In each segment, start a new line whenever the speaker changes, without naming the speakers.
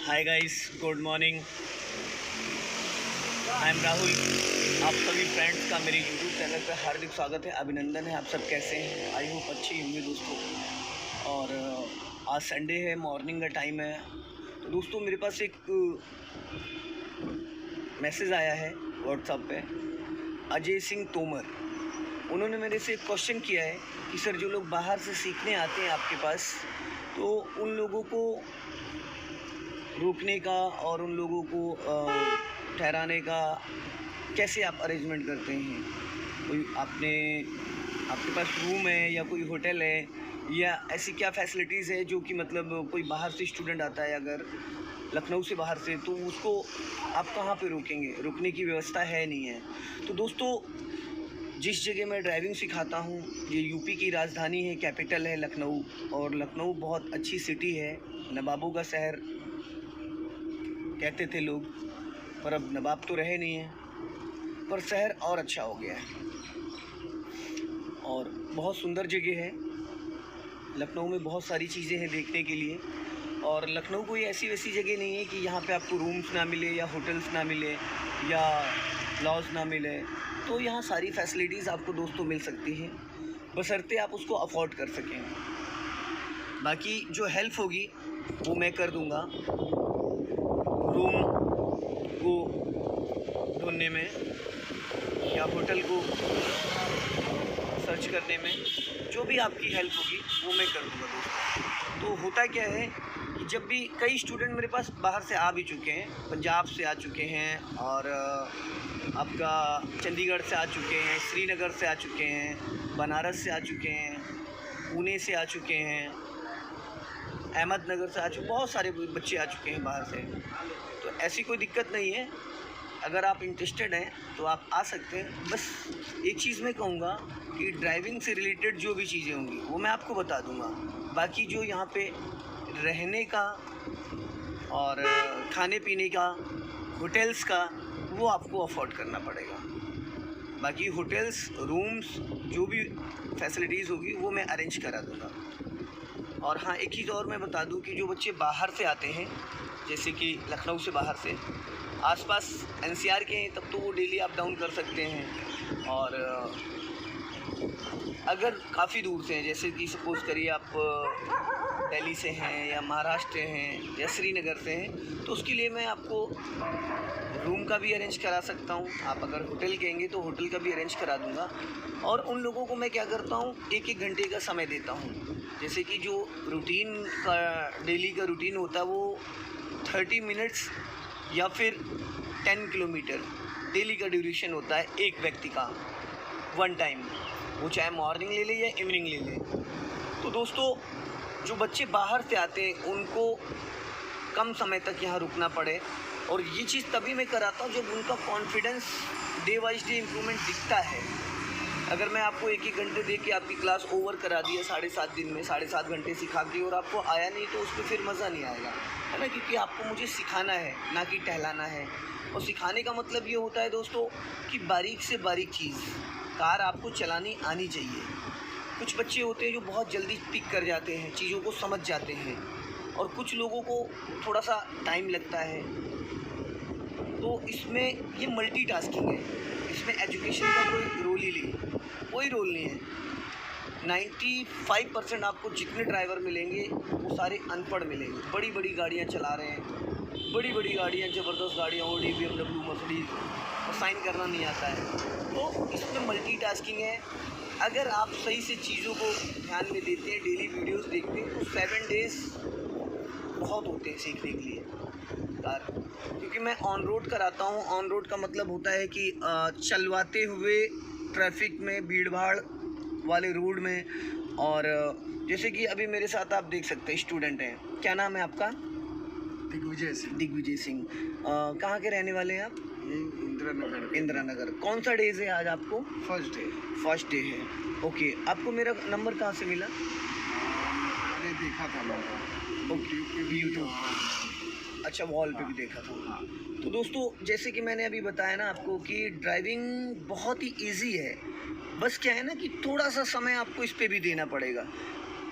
Hi guys, good morning. I am Rahul. आप सभी friends का मेरे यूट्यूब चैनल पर हार्दिक स्वागत है, अभिनंदन है। आप सब कैसे हैं? आई होप अच्छे ही होंगे दोस्तों। और आज संडे है, मॉर्निंग का टाइम है। तो दोस्तों मेरे पास एक मैसेज आया है व्हाट्सएप पे। अजय सिंह तोमर, उन्होंने मेरे से एक क्वेश्चन किया है कि सर जो लोग बाहर से सीखने आते हैं आपके पास, तो उन लोगों को रुकने का और उन लोगों को ठहराने का कैसे आप अरेंजमेंट करते हैं? कोई आपके पास रूम है या कोई होटल है या ऐसी क्या फैसिलिटीज़ है जो कि मतलब कोई बाहर से स्टूडेंट आता है अगर लखनऊ से बाहर से, तो उसको आप कहाँ पे रोकेंगे? रुकने की व्यवस्था है नहीं है। तो दोस्तों जिस जगह मैं ड्राइविंग सिखाता हूँ, ये यूपी की राजधानी है, कैपिटल है लखनऊ। और लखनऊ बहुत अच्छी सिटी है, नवाबों का शहर कहते थे लोग, पर अब नवाब तो रहे नहीं हैं, पर शहर और अच्छा हो गया है और बहुत सुंदर जगह है। लखनऊ में बहुत सारी चीज़ें हैं देखने के लिए। और लखनऊ कोई ऐसी वैसी जगह नहीं है कि यहाँ पे आपको रूम्स ना मिले या होटल्स ना मिले या लॉज ना मिले। तो यहाँ सारी फैसिलिटीज़ आपको दोस्तों मिल सकती हैं, बशर्ते आप उसको अफोर्ड कर सकें। बाकी जो हेल्प होगी वो मैं कर दूँगा, रूम को ढूंढने में या होटल को सर्च करने में, जो भी आपकी हेल्प होगी वो मैं कर दूँगा दोस्तों। तो होता क्या है कि जब भी कई स्टूडेंट मेरे पास बाहर से आ भी चुके हैं, पंजाब से आ चुके हैं और आपका चंडीगढ़ से आ चुके हैं, श्रीनगर से आ चुके हैं, बनारस से आ चुके हैं, पुणे से आ चुके हैं, अहमदनगर से आ चुके, बहुत सारे बच्चे आ चुके हैं बाहर से। तो ऐसी कोई दिक्कत नहीं है, अगर आप इंटरेस्टेड हैं तो आप आ सकते हैं। बस एक चीज़ मैं कहूँगा कि ड्राइविंग से रिलेटेड जो भी चीज़ें होंगी वो मैं आपको बता दूँगा। बाकी जो यहाँ पे रहने का और खाने पीने का, होटल्स का, वो आपको अफोर्ड करना पड़ेगा। बाकी होटल्स, रूम्स, जो भी फैसिलिटीज़ होगी वो मैं अरेंज करा दूँगा। और हाँ, एक चीज़ और मैं बता दूँ कि जो बच्चे बाहर से आते हैं, जैसे कि लखनऊ से बाहर से, आसपास एनसीआर के हैं, तब तो वो डेली अप डाउन कर सकते हैं। और अगर काफ़ी दूर से हैं, जैसे कि सपोज़ करिए आप दिल्ली से हैं या महाराष्ट्र से हैं या श्रीनगर से हैं, तो उसके लिए मैं आपको रूम का भी अरेंज करा सकता हूँ। आप अगर होटल कहेंगे तो होटल का भी अरेंज करा दूँगा। और उन लोगों को मैं क्या करता हूँ, एक एक घंटे का समय देता हूँ। जैसे कि जो रूटीन का डेली का रूटीन होता है वो 30 मिनट्स या फिर 10 किलोमीटर डेली का ड्यूरेशन होता है एक व्यक्ति का, वन टाइम, वो चाहे मॉर्निंग ले ले या इवनिंग ले ले। तो दोस्तों जो बच्चे बाहर से आते हैं उनको कम समय तक यहाँ रुकना पड़े, और ये चीज़ तभी मैं कराता हूँ जब उनका confidence day wise day improvement दिखता है। अगर मैं आपको एक घंटे दे के आपकी क्लास ओवर करा दिया 7.5 दिन में, 7.5 घंटे सिखा के, और आपको आया नहीं, तो उस पर फिर मज़ा नहीं आएगा, है ना? क्योंकि आपको मुझे सिखाना है, ना कि टहलाना है। और सिखाने का मतलब ये होता है दोस्तों कि बारीक से बारीक चीज़ कार आपको चलानी आनी चाहिए। कुछ बच्चे होते हैं जो बहुत जल्दी पिक कर जाते हैं, चीज़ों को समझ जाते हैं, और कुछ लोगों को थोड़ा सा टाइम लगता है। तो इसमें ये मल्टीटास्किंग है, इसमें एजुकेशन का कोई रोल ही नहीं, कोई रोल नहीं है। 95% आपको जितने ड्राइवर मिलेंगे वो सारे अनपढ़ मिलेंगे। बड़ी बड़ी गाड़ियाँ चला रहे हैं, बड़ी बड़ी गाड़ियाँ, ज़बरदस्त गाड़ियाँ, ऑडी, BMW, मर्सिडीज, और साइन करना नहीं आता है। तो इसमें मल्टीटास्किंग है। अगर आप सही से चीज़ों को ध्यान में देते हैं, डेली वीडियोस देखते हैं, तो 7 डेज़ बहुत होते हैं सीखने के लिए कार। क्योंकि मैं ऑन रोड कराता हूँ। ऑन रोड का मतलब होता है कि चलवाते हुए ट्रैफिक में, भीड़ भाड़ वाले रोड में। और जैसे कि अभी मेरे साथ आप देख सकते हैं स्टूडेंट हैं। क्या नाम है आपका?
दिग्विजय सिंह।
दिग्विजय सिंह। कहाँ के रहने वाले हैं आप?
इंदिरा नगर।
इंदिरा नगर। कौन सा डेज है आज आपको? फर्स्ट डे है। ओके, आपको मेरा नंबर कहाँ से मिला?
मैंने देखा था मैंने।
Okay, YouTube. अच्छा, वॉल पे भी देखा था। तो दोस्तों जैसे कि मैंने अभी बताया ना आपको कि ड्राइविंग बहुत ही इजी है। बस क्या है ना कि थोड़ा सा समय आपको इस पे भी देना पड़ेगा।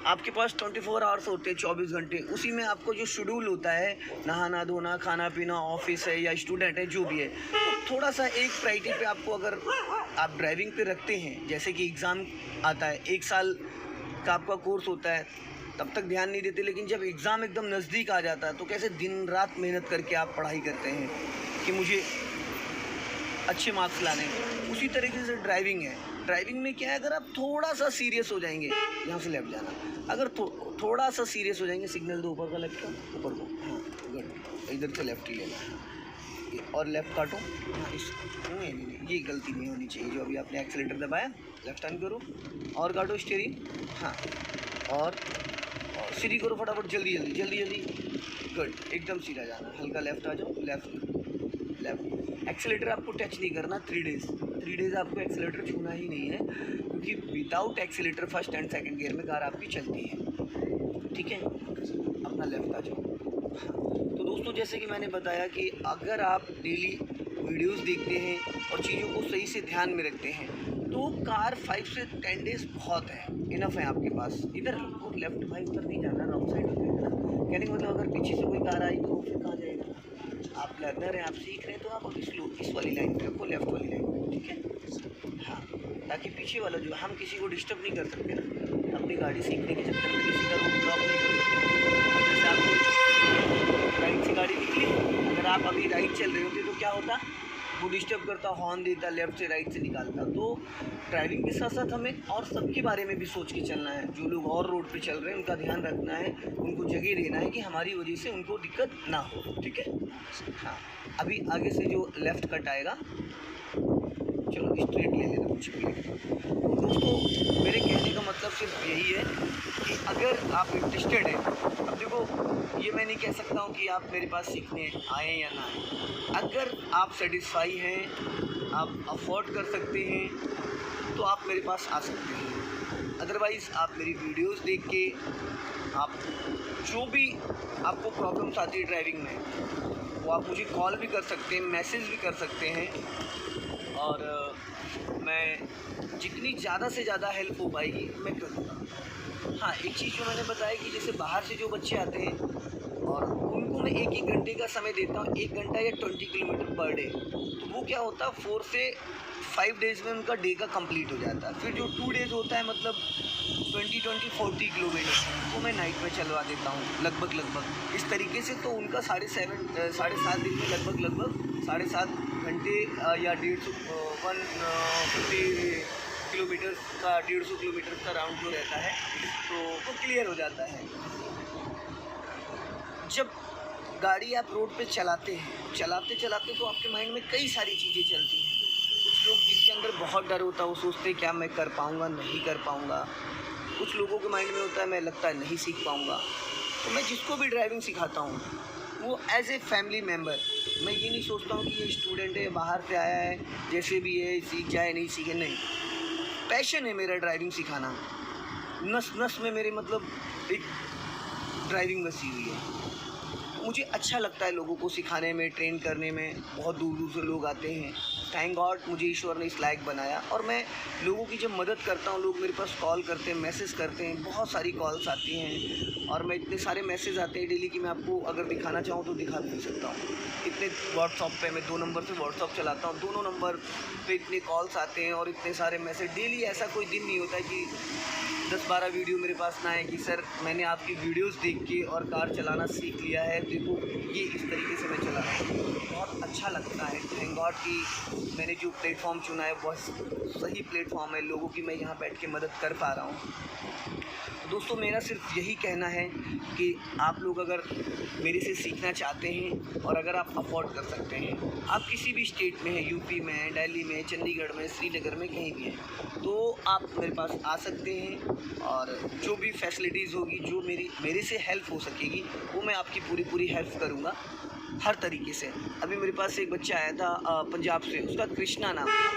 आपके पास 24 आवर्स होते हैं, 24 घंटे। उसी में आपको जो शेड्यूल होता है, नहाना धोना, खाना पीना, ऑफिस है या स्टूडेंट है, जो भी है, तो थोड़ा सा एक प्रायोरिटी पे आपको अगर आप ड्राइविंग पे रखते हैं, जैसे कि एग्ज़ाम आता है, 1 साल का आपका कोर्स होता है, तब तक ध्यान नहीं देते, लेकिन जब एग्ज़ाम एकदम नज़दीक आ जाता है तो कैसे दिन रात मेहनत करके आप पढ़ाई करते हैं कि मुझे अच्छे मार्क्स लाने हैं। उसी तरीके से ड्राइविंग है। ड्राइविंग में क्या है, अगर आप थोड़ा सा सीरियस हो जाएंगे, यहाँ से लेफ्ट जाना, अगर थोड़ा सा सीरियस हो जाएंगे, सिग्नल दो ऊपर का, लेफ्ट का, ऊपर को, हाँ गुड, इधर से लेफ्ट ही लेना और लेफ्ट काटो। हाँ इस नहीं, ये गलती नहीं होनी चाहिए। जो अभी आपने एक्सीलेटर दबाया, लेफ्ट टर्न करो और काटो स्टीयरिंग, हाँ और सीधी करो फटाफट, जल्दी जल्दी जल्दी जल्दी, गुड, एकदम सीधा जाना, हल्का लेफ्ट आ जाओ, लेफ्ट लेफ्ट। एक्सीलेटर आपको टच नहीं करना 3 डेज़ आपको एक्सीलेटर छूना ही नहीं है, क्योंकि without accelerator first and second gear में कार आपकी चलती है, ठीक है। अपना लेफ्ट आ जाओ। तो दोस्तों, जैसे कि मैंने बताया कि अगर आप डेली वीडियोस देखते हैं और चीज़ों को सही से ध्यान में रखते हैं, तो कार 5 से 10 डेज़ बहुत है, इनफ है आपके पास। इधर लेफ्ट भाई, उधर नहीं जाना, रॉन्ग साइड हो जाएगा ना। कहने का मतलब, अगर पीछे से कोई कार आई तो फिर कहाँ जाएगा। आप लर्नर हैं, आप सीख रहे हैं, तो आप अभी स्लो इस वाली लाइन पे रखो, लेफ्ट वाली लाइन पे, ठीक है। हाँ, ताकि पीछे वाला जो हम किसी को डिस्टर्ब नहीं कर सकते ना, अपनी गाड़ी सीखने के चक्कर में किसी का रूट ब्लॉक नहीं कर सकते। जैसे आपको राइट से गाड़ी निकली, अगर आप अभी राइट चल रहे होते तो क्या होता, वो डिस्टर्ब करता, हॉर्न देता, लेफ्ट से राइट से निकालता। तो ड्राइविंग के साथ साथ हमें और सबके बारे में भी सोच के चलना है। जो लोग और रोड पे चल रहे हैं, उनका ध्यान रखना है, उनको जगह देना है कि हमारी वजह से उनको दिक्कत ना हो, ठीक है। हाँ, अभी आगे से जो लेफ़्ट कट आएगा, चलो स्ट्रेट ले लेना कुछ भी। दोस्तों, मेरे कहने का मतलब सिर्फ यही है कि अगर आप इंटरेस्टेड हैं, अब देखो, ये मैं नहीं कह सकता हूँ कि आप मेरे पास सीखने आए या ना आए। अगर आप सेटिस्फाई हैं, आप अफोर्ड कर सकते हैं, तो आप मेरे पास आ सकते हैं। अदरवाइज़ आप मेरी वीडियोस देख के, आप जो भी आपको प्रॉब्लम्स आती है ड्राइविंग में, वो आप मुझे कॉल भी कर सकते हैं, मैसेज भी कर सकते हैं, और मैं जितनी ज़्यादा से ज़्यादा हेल्प हो पाएगी मैं करूँगा। हाँ, एक चीज़ जो मैंने बताया कि जैसे बाहर से जो बच्चे आते हैं और उनको मैं 1-1 घंटे का समय देता हूँ, 1 घंटा या 20 किलोमीटर पर डे। तो वो क्या होता है, 4 से 5 डेज़ में उनका डे का कंप्लीट हो जाता है। फिर जो 2 डेज़ होता है, मतलब 20-40 किलोमीटर, वो मैं नाइट में चलवा देता हूँ लगभग। इस तरीके से तो उनका 7.5 दिन में लगभग 7.5 घंटे या 150 किलोमीटर का 150 किलोमीटर का राउंड जो रहता है, तो वो क्लियर हो जाता है। जब गाड़ी आप रोड पे चलाते तो आपके माइंड में कई सारी चीज़ें चलती हैं। कुछ लोग जिनके अंदर बहुत डर होता है, वो सोचते हैं क्या मैं कर पाऊँगा, नहीं कर पाऊँगा। कुछ लोगों के माइंड में होता है, मैं लगता है नहीं सीख पाऊँगा। तो मैं जिसको भी ड्राइविंग सिखाता हूँ, वो एज ए फैमिली मेम्बर, मैं ये नहीं सोचता हूँ कि ये स्टूडेंट है, बाहर से आया है, जैसे भी है सीख जाए, नहीं सीखे, नहीं। पैशन है मेरा ड्राइविंग सिखाना, नस नस में मेरे मतलब एक ड्राइविंग बसी हुई है। मुझे अच्छा लगता है लोगों को सिखाने में, ट्रेन करने में। बहुत दूर दूर से लोग आते हैं। थैंक गॉड मुझे ईश्वर ने इस लायक बनाया, और मैं लोगों की जब मदद करता हूँ, लोग मेरे पास कॉल करते हैं, मैसेज करते हैं, बहुत सारी कॉल्स आती हैं, और मैं इतने सारे मैसेज आते हैं डेली कि मैं आपको अगर दिखाना चाहूँ तो दिखा भी नहीं सकता हूँ। इतने व्हाट्सअप पे मैं 2 नंबर से व्हाट्सअप चलाता हूँ, दोनों नंबर पे इतने कॉल्स आते हैं और इतने सारे मैसेज डेली। ऐसा कोई दिन नहीं होता है कि 10-12 वीडियो मेरे पास ना है कि सर मैंने आपकी वीडियोस देख के और कार चलाना सीख लिया है, देखो ये इस तरीके से मैं चला रहा हूँ। बहुत अच्छा लगता है। थैंक गॉड कि मैंने जो प्लेटफॉर्म चुना है बहुत सही प्लेटफॉर्म है, लोगों की मैं यहाँ बैठ के मदद कर पा रहा हूँ। दोस्तों, मेरा सिर्फ यही कहना है कि आप लोग अगर मेरे से सीखना चाहते हैं और अगर आप अफोर्ड कर सकते हैं, आप किसी भी स्टेट में हैं, यूपी में, दिल्ली में, चंडीगढ़ में, श्रीनगर में, कहीं भी हैं, तो आप मेरे पास आ सकते हैं, और जो भी फैसिलिटीज़ होगी, जो मेरे से हेल्प हो सकेगी, वो मैं आपकी पूरी हेल्प करूँगा हर तरीके से। अभी मेरे पास एक बच्चा आया था पंजाब से, उसका कृष्णा नाम था,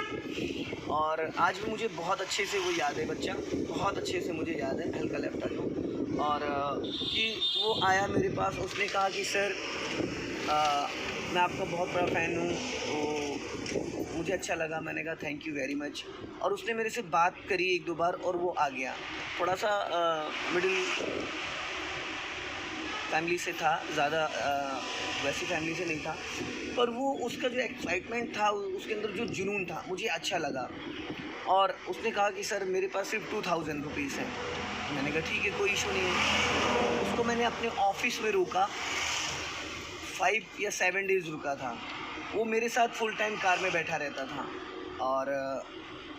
और आज भी मुझे बहुत अच्छे से वो याद है, बच्चा बहुत अच्छे से मुझे याद है, हल्का लेफ्ट आ जाओ, और कि वो आया मेरे पास, उसने कहा कि सर मैं आपका बहुत बड़ा फ़ैन हूँ, तो मुझे अच्छा लगा, मैंने कहा थैंक यू वेरी मच। और उसने मेरे से बात करी 1-2 बार और वो आ गया। थोड़ा सा मिडिल फैमिली से था, ज़्यादा वैसी फैमिली से नहीं था, पर वो उसका जो एक्साइटमेंट था, उसके अंदर जो जुनून था, मुझे अच्छा लगा। और उसने कहा कि सर मेरे पास सिर्फ 2000 रुपीज़ हैं। मैंने कहा ठीक है, कोई इशू नहीं है। उसको मैंने अपने ऑफिस में रोका, 5 या 7 डेज़ रुका था। वो मेरे साथ फुल टाइम कार में बैठा रहता था और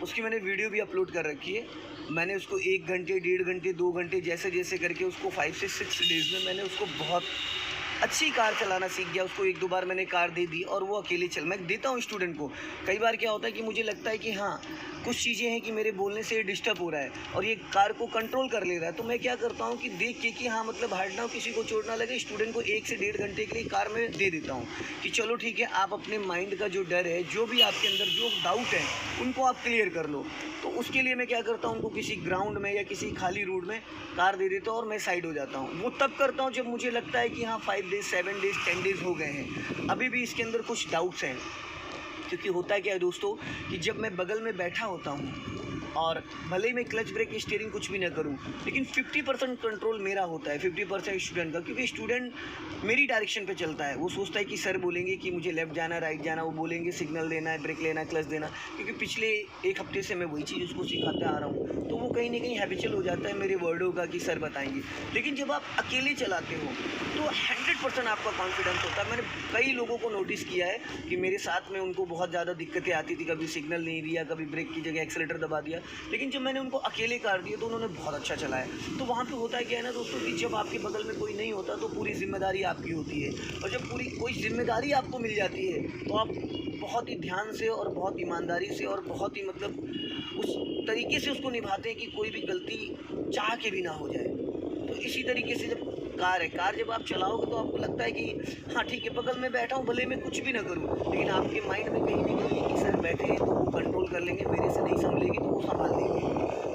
उसकी मैंने वीडियो भी अपलोड कर रखी है। मैंने उसको 1 घंटे, 1.5 घंटे, 2 घंटे जैसे जैसे करके उसको 5 से 6 डेज़ में मैंने उसको बहुत अच्छी कार चलाना सीख गया। उसको 1-2 बार मैंने कार दे दी और वो अकेले मैं देता हूँ स्टूडेंट को। कई बार क्या होता है कि मुझे लगता है कि हाँ, कुछ चीज़ें हैं कि मेरे बोलने से डिस्टर्ब हो रहा है और ये कार को कंट्रोल कर ले रहा है, तो मैं क्या करता हूँ कि देख के कि हाँ मतलब हार्ड ना हो, किसी को चोट ना लगे, स्टूडेंट को 1 से 1.5 घंटे के लिए कार में दे देता हूँ कि चलो ठीक है, आप अपने माइंड का जो डर है, जो भी आपके अंदर जो डाउट है, उनको आप क्लियर कर लो। तो उसके लिए मैं क्या करता हूँ, उनको किसी ग्राउंड में या किसी खाली रोड में कार दे देता हूँ और मैं साइड हो जाता हूँ। वो तब करता हूँ जब मुझे लगता है कि हाँ 5 डेज़, 7 डेज़, 10 डेज़ हो गए हैं, अभी भी इसके अंदर कुछ डाउट्स हैं। क्योंकि होता है क्या है दोस्तों कि जब मैं बगल में बैठा होता हूँ और भले ही मैं क्लच ब्रेक स्टीयरिंग कुछ भी ना करूं, लेकिन 50% कंट्रोल मेरा होता है, 50% स्टूडेंट का। क्योंकि स्टूडेंट मेरी डायरेक्शन पे चलता है। वो सोचता है कि सर बोलेंगे कि मुझे लेफ़्ट जाना, राइट जाना, वो बोलेंगे सिग्नल देना है, ब्रेक लेना है, क्लच देना। क्योंकि पिछले 1 हफ्ते से मैं वही चीज़ उसको सिखाते आ रहा हूँ, तो वो कहीं ना कहीं हैबिचुअल हो जाता है मेरे वर्डों का कि सर बताएंगे। लेकिन जब आप अकेले चलाते हो तो 100% आपका कॉन्फिडेंस होता है। मैंने कई लोगों को नोटिस किया है कि मेरे साथ में उनको बहुत ज़्यादा दिक्कतें आती थी, कभी सिग्नल नहीं दिया, कभी ब्रेक की जगह एक्सीलेटर दबा दिया, लेकिन जब मैंने उनको अकेले कार दिया तो उन्होंने बहुत अच्छा चलाया। तो वहाँ पे होता है क्या है ना दोस्तों कि जब आपके बगल में कोई नहीं होता तो पूरी जिम्मेदारी आपकी होती है, और जब पूरी कोई जिम्मेदारी आपको मिल जाती है तो आप बहुत ही ध्यान से और बहुत ईमानदारी से और बहुत ही मतलब उस तरीके से उसको निभाते हैं कि कोई भी गलती चाह के भी ना हो जाए। तो इसी तरीके से जब कार जब आप चलाओगे तो आपको लगता है कि हाँ ठीक है, बगल में बैठा हूँ, भले मैं कुछ भी ना करूँ, लेकिन आपके माइंड में कहीं ना कहीं कि सर बैठे हैं तो वो कंट्रोल कर लेंगे, मेरे से नहीं संभलेगी तो वो संभाल लेंगे।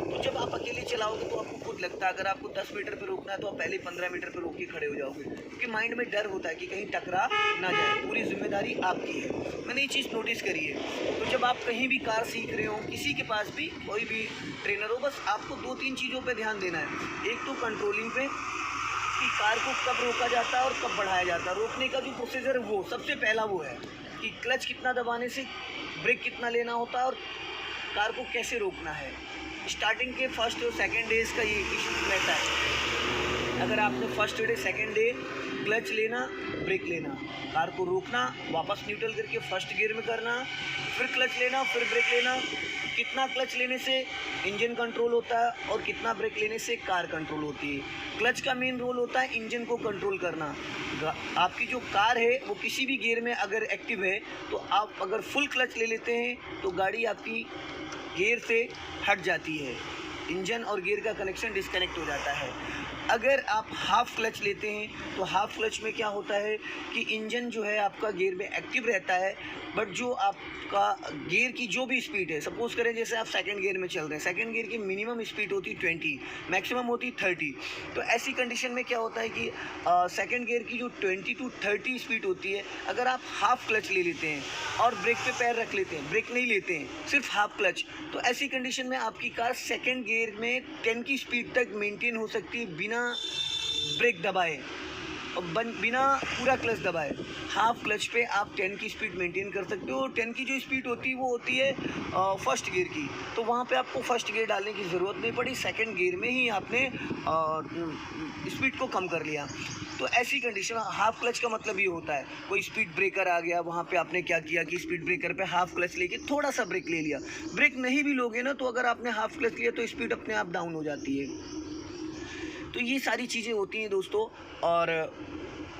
तो जब आप अकेले चलाओगे तो आपको खुद लगता है अगर आपको 10 मीटर पर रोकना है तो आप पहले 15 मीटर पर रोक के खड़े हो जाओगे, क्योंकि माइंड में डर होता है कि कहीं टकरा ना जाए। पूरी जिम्मेदारी आपकी है। मैंने ये चीज़ नोटिस करी है। तो जब आप कहीं भी कार सीख रहे हो, किसी के पास भी कोई भी ट्रेनर हो, बस आपको 2-3 चीज़ों पर ध्यान देना है। एक तो कंट्रोलिंग पे कि कार को कब रोका जाता है और कब बढ़ाया जाता है। रोकने का जो प्रोसीजर है वो सबसे पहला वो है कि क्लच कितना दबाने से ब्रेक कितना लेना होता है और कार को कैसे रोकना है। स्टार्टिंग के फर्स्ट और सेकंड डेज का ये इशू रहता है। अगर आपने first day second day clutch लेना, ब्रेक लेना, कार को रोकना, वापस न्यूट्रल करके फर्स्ट गियर में करना, फिर क्लच लेना, फिर ब्रेक लेना। कितना क्लच लेने से इंजन कंट्रोल होता है और कितना ब्रेक लेने से कार कंट्रोल होती है। क्लच का मेन रोल होता है इंजन को कंट्रोल करना। आपकी जो कार है वो किसी भी गियर में अगर एक्टिव है तो आप अगर फुल क्लच ले लेते हैं तो गाड़ी आपकी गियर से हट जाती है, इंजन और गियर का कनेक्शन डिस्कनेक्ट हो जाता है। अगर आप हाफ क्लच लेते हैं तो हाफ क्लच में क्या होता है कि इंजन जो है आपका गियर में एक्टिव रहता है, बट जो आपका गियर की जो भी स्पीड है, सपोज करें जैसे आप सेकंड गियर में चल रहे हैं, सेकंड गियर की मिनिमम स्पीड होती है 20, मैक्सिमम होती है 30। तो ऐसी कंडीशन में क्या होता है कि सेकंड गियर की जो 20 to 30 स्पीड होती है, अगर आप हाफ क्लच ले लेते हैं और ब्रेक पे पैर रख लेते हैं, ब्रेक नहीं लेते हैं, सिर्फ हाफ क्लच, तो ऐसी कंडीशन में आपकी कार सेकंड गियर में 10 की स्पीड तक मेंटेन हो सकती है बिना ब्रेक दबाए और बिना पूरा क्लच दबाए। हाफ क्लच पे आप 10 की स्पीड मेंटेन कर सकते हो। 10 की जो स्पीड होती है वो होती है फर्स्ट गियर की, तो वहाँ पे आपको फर्स्ट गियर डालने की ज़रूरत नहीं पड़ी, सेकंड गियर में ही आपने स्पीड को कम कर लिया। तो ऐसी कंडीशन हाफ क्लच का मतलब ये होता है, कोई स्पीड ब्रेकर आ गया, वहाँ पे आपने क्या किया कि स्पीड ब्रेकर पे हाफ क्लच लेके थोड़ा सा ब्रेक ले लिया। ब्रेक नहीं भी लोगे ना तो अगर आपने हाफ क्लच लिया तो स्पीड अपने आप डाउन हो जाती है। तो ये सारी चीज़ें होती हैं दोस्तों। और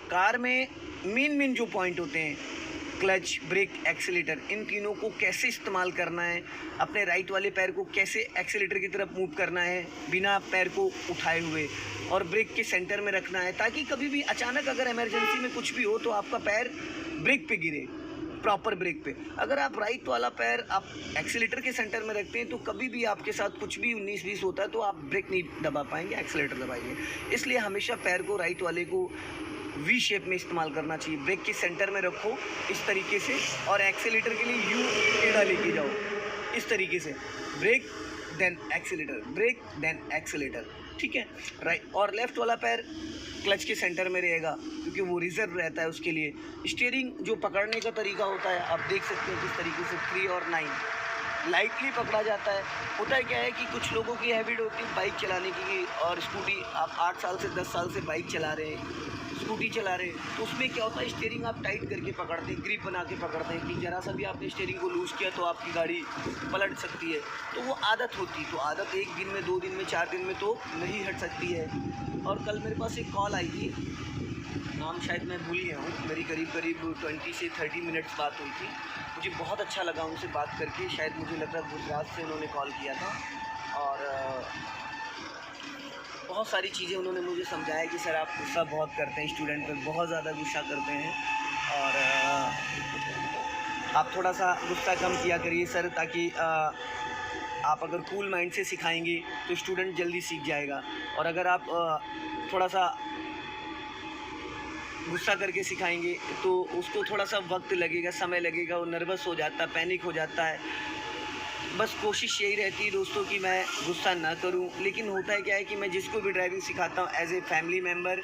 कार में मेन जो पॉइंट होते हैं, क्लच, ब्रेक, एक्सीलेटर, इन तीनों को कैसे इस्तेमाल करना है, अपने राइट वाले पैर को कैसे एक्सीलेटर की तरफ मूव करना है बिना पैर को उठाए हुए, और ब्रेक के सेंटर में रखना है ताकि कभी भी अचानक अगर इमरजेंसी में कुछ भी हो तो आपका पैर ब्रेक पे गिरे, प्रॉपर ब्रेक पे। अगर आप राइट वाला पैर आप एक्सीलेटर के सेंटर में रखते हैं तो कभी भी आपके साथ कुछ भी 19-20 होता है तो आप ब्रेक नहीं दबा पाएंगे, एक्सीलेटर दबाएंगे। इसलिए हमेशा पैर को राइट वाले को वी शेप में इस्तेमाल करना चाहिए। ब्रेक के सेंटर में रखो इस तरीके से, और एक्सेलेटर के लिए यू टेढ़ा लेके जाओ इस तरीके से। Brake then accelerator, brake then accelerator, ठीक है। राइट, और लेफ़्ट वाला पैर क्लच के सेंटर में रहेगा क्योंकि वो रिजर्व रहता है उसके लिए। स्टीयरिंग जो पकड़ने का तरीका होता है आप देख सकते हैं किस तरीके से 3 और 9 लाइटली पकड़ा जाता है। होता है क्या है कि कुछ लोगों की हैबिट होती है बाइक चलाने की, और स्कूटी आप 8 साल से 10 साल से बाइक चला रहे हैं, स्कूटी चला रहे हैं, तो उसमें क्या होता है स्टीयरिंग आप टाइट करके पकड़ते हैं, ग्रिप बना के पकड़ते हैं कि ज़रा सा भी आपने स्टीयरिंग को लूज़ किया तो आपकी गाड़ी पलट सकती है। तो वो आदत होती है, तो आदत 1 दिन में, 2 दिन में, 4 दिन में तो नहीं हट सकती है। और कल मेरे पास एक कॉल आई थी, नाम शायद मैं भूल गया हूँ, मेरी करीब 20 से 30 मिनट्स बात हुई थी। मुझे बहुत अच्छा लगा उनसे बात करके, शायद मुझे लग रहा है गुजरात से उन्होंने कॉल किया था, और बहुत सारी चीज़ें उन्होंने मुझे समझाया कि सर आप गुस्सा बहुत करते हैं स्टूडेंट पर, बहुत ज़्यादा गुस्सा करते हैं, और आप थोड़ा सा गुस्सा कम किया करिए सर, ताकि आप अगर कूल माइंड से सिखाएंगे तो स्टूडेंट जल्दी सीख जाएगा, और अगर आप थोड़ा सा गुस्सा करके सिखाएंगे तो उसको थोड़ा सा वक्त लगेगा, समय लगेगा, वो नर्वस हो जाता है, पैनिक हो जाता है। बस कोशिश यही रहती है दोस्तों कि मैं गुस्सा ना करूं, लेकिन होता है क्या है कि मैं जिसको भी ड्राइविंग सिखाता हूं एज ए फैमिली मेम्बर,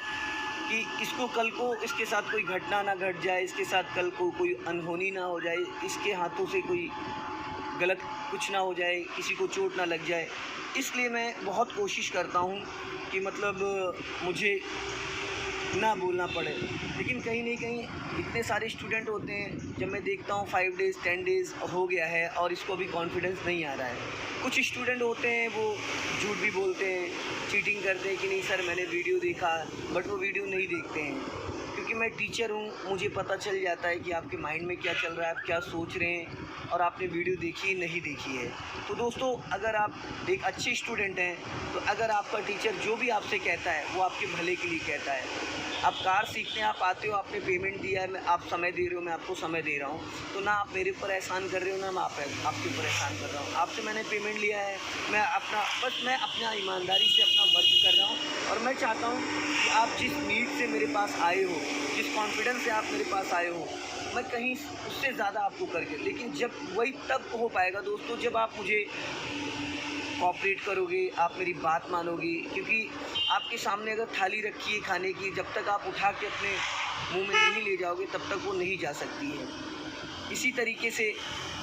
कि इसको कल को इसके साथ कोई घटना ना घट जाए, इसके साथ कल को कोई अनहोनी ना हो जाए, इसके हाथों से कोई गलत कुछ ना हो जाए, किसी को चोट ना लग जाए। इसलिए मैं बहुत कोशिश करता हूं कि मतलब मुझे ना बोलना पड़े। लेकिन कहीं नहीं कहीं इतने सारे स्टूडेंट होते हैं, जब मैं देखता हूँ 5 डेज़ 10 डेज़ हो गया है और इसको भी कॉन्फिडेंस नहीं आ रहा है। कुछ स्टूडेंट होते हैं वो झूठ भी बोलते हैं, चीटिंग करते हैं कि नहीं सर मैंने वीडियो देखा, बट वो वीडियो नहीं देखते हैं। क्योंकि मैं टीचर हूँ, मुझे पता चल जाता है कि आपके माइंड में क्या चल रहा है, आप क्या सोच रहे हैं, और आपने वीडियो देखी नहीं देखी है। तो दोस्तों अगर आप एक अच्छे स्टूडेंट हैं, तो अगर आपका टीचर जो भी आपसे कहता है वो आपके भले के लिए कहता है। आप कार सीखने आप आते हो, आपने पेमेंट दिया है, आप समय दे रहे हो, मैं आपको समय दे रहा हूँ, तो ना आप मेरे ऊपर एहसान कर रहे हो, ना मैं आपके ऊपर एहसान कर रहा हूँ। आपसे मैंने पेमेंट लिया है, मैं अपना ईमानदारी से अपना वर्क कर रहा हूँ, और मैं चाहता हूँ कि आप जिस नीड से मेरे पास आए हो, जिस कॉन्फिडेंस से आप मेरे पास आए हो, मैं कहीं उससे ज़्यादा आपको करके, लेकिन जब वही तब हो पाएगा दोस्तों जब आप मुझे कोऑपरेट करोगे, आप मेरी बात मानोगे। क्योंकि आपके सामने अगर थाली रखी है खाने की, जब तक आप उठा के अपने मुंह में नहीं ले जाओगे तब तक वो नहीं जा सकती है। इसी तरीके से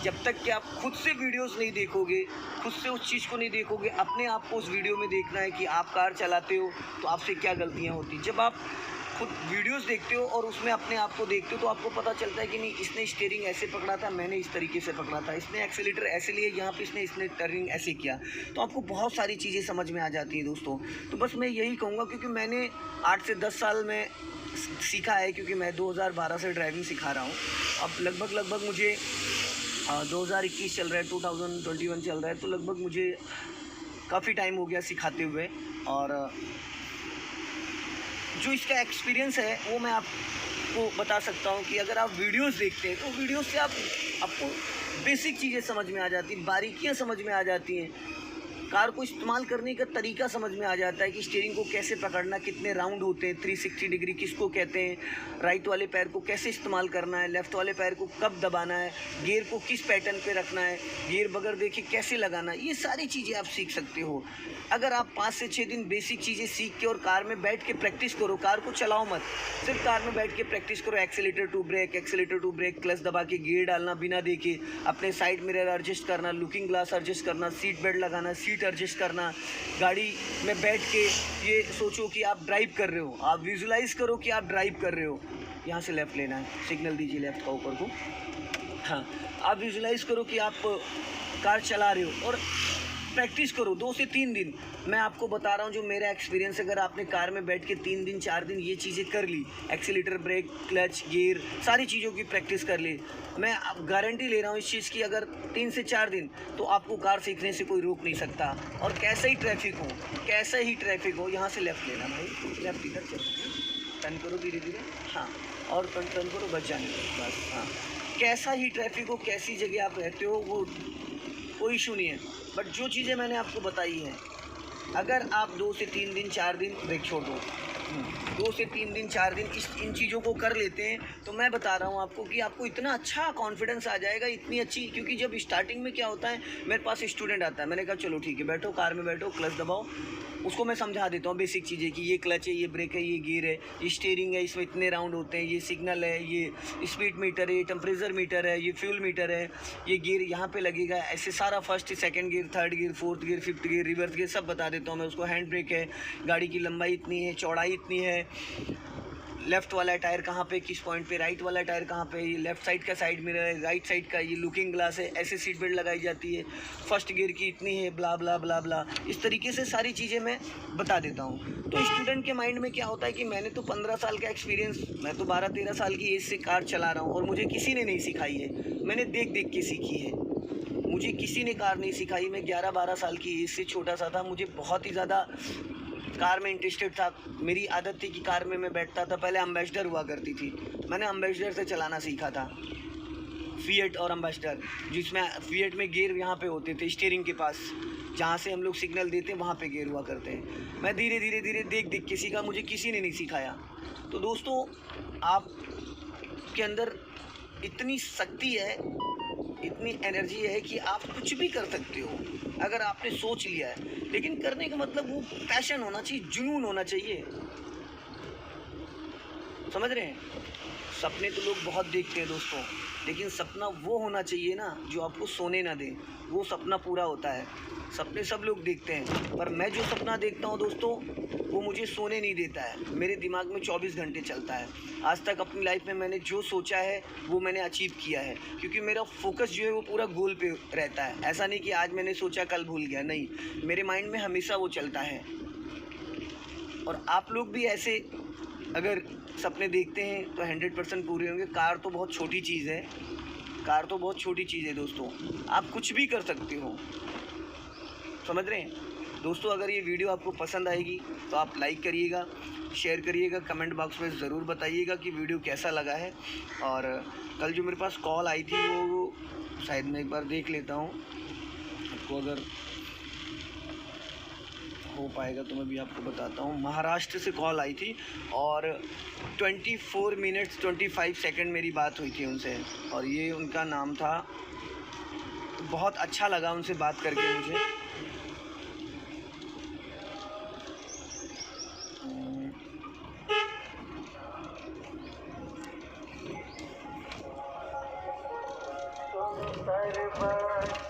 जब तक कि आप खुद से वीडियोस नहीं देखोगे, खुद से उस चीज़ को नहीं देखोगे, अपने आप को उस वीडियो में देखना है कि आप कार चलाते हो तो आपसे क्या गलतियाँ होती। जब आप खुद वीडियोस देखते हो और उसमें अपने आप को देखते हो तो आपको पता चलता है कि नहीं इसने स्टीयरिंग ऐसे पकड़ा था, मैंने इस तरीके से पकड़ा था, इसने एक्सीलेटर ऐसे लिए, यहाँ पे इसने टर्निंग ऐसे किया, तो आपको बहुत सारी चीज़ें समझ में आ जाती हैं दोस्तों। तो बस मैं यही कहूँगा, क्योंकि मैंने 8 से 10 साल में सीखा है, क्योंकि मैं 2012 से ड्राइविंग सिखा रहा हूँ। अब लगभग मुझे 2021 चल रहा है, 2021 चल रहा है, तो लगभग मुझे काफ़ी टाइम हो गया सिखाते हुए। और जो इसका एक्सपीरियंस है वो मैं आपको बता सकता हूँ कि अगर आप वीडियोस देखते हैं तो वीडियोस से आपको बेसिक चीज़ें समझ में आ जाती हैं, बारीकियाँ समझ में आ जाती हैं, कार को इस्तेमाल करने का तरीका समझ में आ जाता है कि स्टीयरिंग को कैसे पकड़ना, कितने राउंड होते हैं, 360 डिग्री किसको कहते हैं, राइट वाले पैर को कैसे इस्तेमाल करना है, लेफ़्ट वाले पैर को कब दबाना है, गियर को किस पैटर्न पे रखना है, गियर बगैर देखे कैसे लगाना है, ये सारी चीज़ें आप सीख सकते हो। अगर आप 5 से 6 दिन बेसिक चीज़ें सीख के और कार में बैठ के प्रैक्टिस करो, कार को चलाओ मत, सिर्फ कार में बैठ के प्रैक्टिस करो, एक्सीलेटर टू ब्रेक, क्लच दबा के गियर डालना बिना देखे, अपने साइड मिरर एडजस्ट करना, लुकिंग ग्लास एडजस्ट करना, सीट बेल्ट लगाना, सीट एडजस्ट करना, गाड़ी में बैठ के ये सोचो कि आप ड्राइव कर रहे हो, आप विजुलाइज करो कि आप ड्राइव कर रहे हो। यहाँ से लेफ़्ट लेना है, सिग्नल दीजिए लेफ़्ट का ऊपर को। हाँ, आप विजुलाइज करो कि आप कार चला रहे हो और प्रैक्टिस करो 2 से 3 दिन। मैं आपको बता रहा हूँ जो मेरा एक्सपीरियंस, अगर आपने कार में बैठ के 3 दिन 4 दिन ये चीज़ें कर ली, एक्सीलेटर, ब्रेक, क्लच, गियर, सारी चीज़ों की प्रैक्टिस कर ली, मैं गारंटी ले रहा हूँ इस चीज़ की, अगर 3 से 4 दिन तो आपको कार सीखने से कोई रोक नहीं सकता। और कैसा ही ट्रैफिक हो, यहाँ से लेफ़्ट लेना भाई, लेफ़्ट इधर चलो, टर्न करो धीरे धीरे, हाँ, और टर्न करो, बच जाने दो बस। हाँ, कैसा ही ट्रैफिक हो, कैसी जगह आप रहते हो, वो कोई इशू नहीं है। बट जो चीज़ें मैंने आपको बताई हैं, अगर आप 2 से 3 दिन 4 दिन ब्रेक छोड़ दो, 2 से 3 दिन 4 दिन इन चीज़ों को कर लेते हैं तो मैं बता रहा हूँ आपको कि आपको इतना अच्छा कॉन्फिडेंस आ जाएगा, इतनी अच्छी। क्योंकि जब स्टार्टिंग में क्या होता है, मेरे पास स्टूडेंट आता है, मैंने कहा चलो ठीक है बैठो, कार में बैठो, क्लच दबाओ, उसको मैं समझा देता हूँ बेसिक चीज़ें कि ये क्लच है, ये ब्रेक है, ये गियर है, ये स्टीयरिंग है, इसमें इतने राउंड होते हैं, ये सिग्नल है, ये स्पीड मीटर है, ये टेम्परेचर मीटर है, ये फ्यूल मीटर है, ये गियर यहाँ पे लगेगा, ऐसे सारा first second gear, third gear, fourth gear, fifth gear, reverse gear सब बता देता हूँ मैं उसको। हैंड ब्रेक है, गाड़ी की लंबाई इतनी है, चौड़ाई इतनी है, लेफ़्ट वाला टायर कहाँ पे, किस पॉइंट पे, राइट वाला टायर कहाँ पे, ये लेफ़्ट साइड का साइड मिरर है, राइट साइड का ये लुकिंग ग्लास है, ऐसे सीट बेल्ट लगाई जाती है, फर्स्ट गियर की इतनी है, ब्ला ब्ला ब्ला ब्ला, इस तरीके से सारी चीज़ें मैं बता देता हूँ। तो स्टूडेंट के माइंड में क्या होता है कि मैंने तो 15 साल का एक्सपीरियंस, मैं तो 12-13 साल की एज से कार चला रहा हूँ और मुझे किसी ने नहीं सिखाई है, मैंने देख देख के सीखी है, मुझे किसी ने कार नहीं सिखाई। मैं 11-12 साल की एज से छोटा सा था, मुझे बहुत ही ज़्यादा कार में इंटरेस्टेड था। मेरी आदत थी कि कार में मैं बैठता था, पहले अम्बेसडर हुआ करती थी, मैंने अम्बेसडर से चलाना सीखा था, फिएट और अम्बेसडर, जिसमें फिएट में गियर यहाँ पे होते थे स्टीयरिंग के पास, जहाँ से हम लोग सिग्नल देते हैं वहाँ पे गियर हुआ करते हैं। मैं धीरे धीरे धीरे देख देख के सीखा, मुझे किसी ने नहीं सिखाया। तो दोस्तों, आप के अंदर इतनी शक्ति है, इतनी एनर्जी है कि आप कुछ भी कर सकते हो अगर आपने सोच लिया है। लेकिन करने का मतलब वो पैशन होना चाहिए, जुनून होना चाहिए, समझ रहे हैं। सपने तो लोग बहुत देखते हैं दोस्तों, लेकिन सपना वो होना चाहिए ना जो आपको सोने ना दे, वो सपना पूरा होता है। सपने सब लोग देखते हैं, पर मैं जो सपना देखता हूँ दोस्तों, वो मुझे सोने नहीं देता है, मेरे दिमाग में 24 घंटे चलता है। आज तक अपनी लाइफ में मैंने जो सोचा है वो मैंने अचीव किया है, क्योंकि मेरा फोकस जो है वो पूरा गोल पे रहता है। ऐसा नहीं कि आज मैंने सोचा कल भूल गया, नहीं, मेरे माइंड में हमेशा वो चलता है। और आप लोग भी ऐसे अगर सपने देखते हैं तो 100% पूरे होंगे। कार तो बहुत छोटी चीज़ है, कार तो बहुत छोटी चीज़ है दोस्तों, आप कुछ भी कर सकते हो, समझ रहे हैं दोस्तों। अगर ये वीडियो आपको पसंद आएगी तो आप लाइक करिएगा, शेयर करिएगा, कमेंट बॉक्स में ज़रूर बताइएगा कि वीडियो कैसा लगा है। और कल जो मेरे पास कॉल आई थी वो शायद मैं एक बार देख लेता हूँ, आपको अगर हो पाएगा तो मैं भी आपको बताता हूँ। महाराष्ट्र से कॉल आई थी और 24 मिनट्स 25 सेकंड मेरी बात हुई थी उनसे, और ये उनका नाम था। बहुत अच्छा लगा उनसे बात करके मुझे।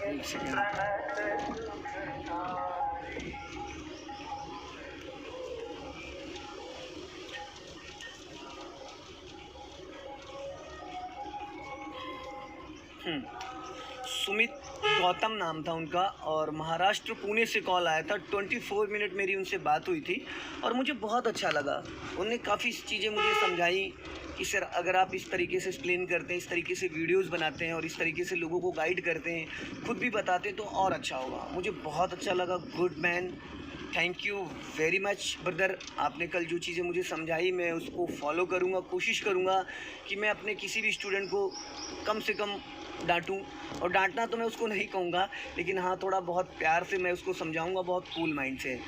एक सेकंड, सुमित गौतम नाम था उनका, और महाराष्ट्र पुणे से कॉल आया था। 24 मिनट मेरी उनसे बात हुई थी और मुझे बहुत अच्छा लगा। उन्होंने काफ़ी चीज़ें मुझे समझाई कि सर अगर आप इस तरीके से एक्सप्लेन करते हैं, इस तरीके से वीडियोस बनाते हैं और इस तरीके से लोगों को गाइड करते हैं, खुद भी बताते हैं तो और अच्छा होगा। मुझे बहुत अच्छा लगा। Good man, thank you very much brother. आपने कल जो चीज़ें मुझे समझाई मैं उसको फॉलो करूँगा, कोशिश करूँगा कि मैं अपने किसी भी स्टूडेंट को कम से कम डांटूं। और डांटना तो मैं उसको नहीं कहूँगा, लेकिन हाँ थोड़ा बहुत प्यार से मैं उसको समझाऊँगा, बहुत कूल माइंड से।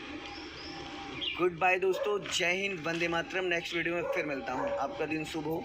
गुड बाय दोस्तों, जय हिंद, वंदे मातरम। नेक्स्ट वीडियो में फिर मिलता हूँ, आपका दिन शुभ हो।